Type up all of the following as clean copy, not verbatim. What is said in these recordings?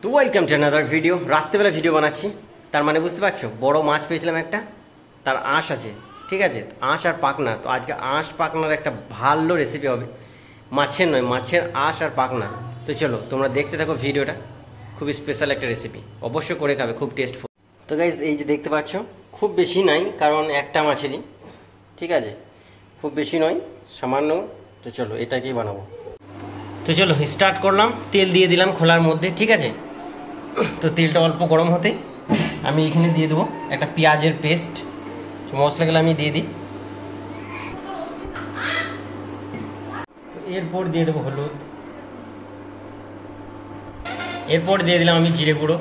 তো welcome to another video. রাত্রেবেলা video বানাচ্ছি, তার মানে বুঝতে পারছো, বড় মাছ পেয়েছিলাম একটা, তার আঁশ আছে, ঠিক আছে, আঁশ আর পাকনা। তো আজকে আঁশ পাকনার একটা ভালো রেসিপি হবে, মাছের নয়, মাছের আঁশ আর পাকনা। তো চলো তোমরা দেখতে থাকো ভিডিওটা, খুবই স্পেশাল একটা রেসিপি, অবশ্যই করে খাবে, খুব টেস্টফুল। তো গাইজ এই যে দেখতে পাচ্ছ, খুব বেশি নাই কারণ একটা মাছেরই, ঠিক আছে, খুব বেশি নয়, সামান্য। তো চলো এটাকেই বানাবো। তো চলো স্টার্ট করলাম, তেল দিয়ে দিলাম খোলার মধ্যে, ঠিক আছে। তো তেলটা অল্প গরম হতেই আমি এখানে দিয়ে দেবো একটা পেঁয়াজের পেস্ট, মশলাগুলো আমি দিয়ে দিই। তো এরপর দিয়ে দেবো হলুদ, এরপর দিয়ে দিলাম আমি জিরে গুঁড়ো।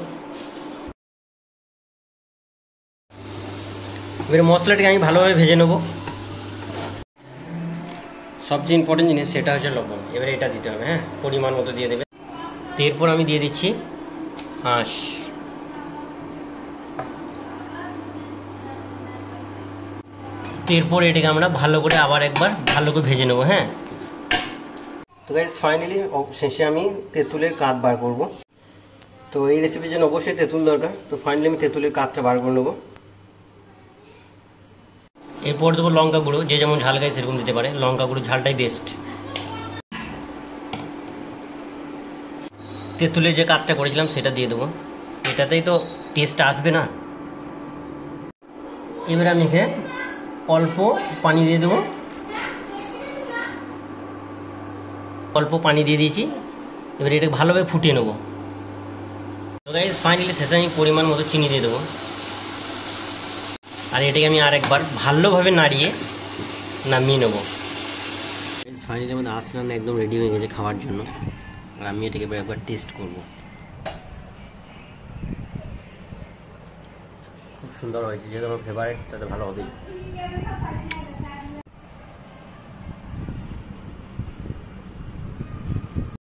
এবার মশলাটাকে আমি ভালোভাবে ভেজে নেবো। সবচেয়ে ইম্পর্টেন্ট জিনিস সেটা হচ্ছে লবণ, এবারে এটা দিতে হবে, হ্যাঁ, পরিমাণ মতো দিয়ে দেবে। তো এরপর আমি দিয়ে দিচ্ছি আঁশ। এরপর এটাকে আমরা ভালো করে আবার একবার ভালো করে ভেজে নেবো, হ্যাঁ। তো গাইস ফাইনালি শেষে আমি তেঁতুলের কাঠ বার করব। তো এই রেসিপির জন্য অবশ্যই তেঁতুল দরকার। তো ফাইনালি আমি তেঁতুলের কাঠটা বার করে নেবো। এরপর দেবো লঙ্কা গুঁড়ো, যে যেমন ঝাল খায় সেরকম দিতে পারে, লঙ্কা গুঁড়ো ঝালটাই বেস্ট। তেঁতুলের যে কাঠটা করেছিলাম সেটা দিয়ে দেবো, এটাতেই তো টেস্ট আসবে না। এবার আমি এখানে অল্প পানি দিয়ে দেবো, অল্প পানি দিয়ে দিয়েছি। এবার এটাকে ভালোভাবে ফুটিয়ে নেবো। তো গাইস ফাইনালি শেষে আমি পরিমাণ মতো চিনি দিয়ে দেবো, আর এটাকে আমি আরেকবার ভালোভাবে নাড়িয়ে নামিয়ে নেবো। ফাইনালি আমাদের আসলাম একদম রেডি হয়ে গেছে খাওয়ার জন্য, আর আমি এটাকে একবার টেস্ট করব। খুব সুন্দর হয়েছে, যেহেতু আমার ফেভারিট তাতে ভালো হবেই।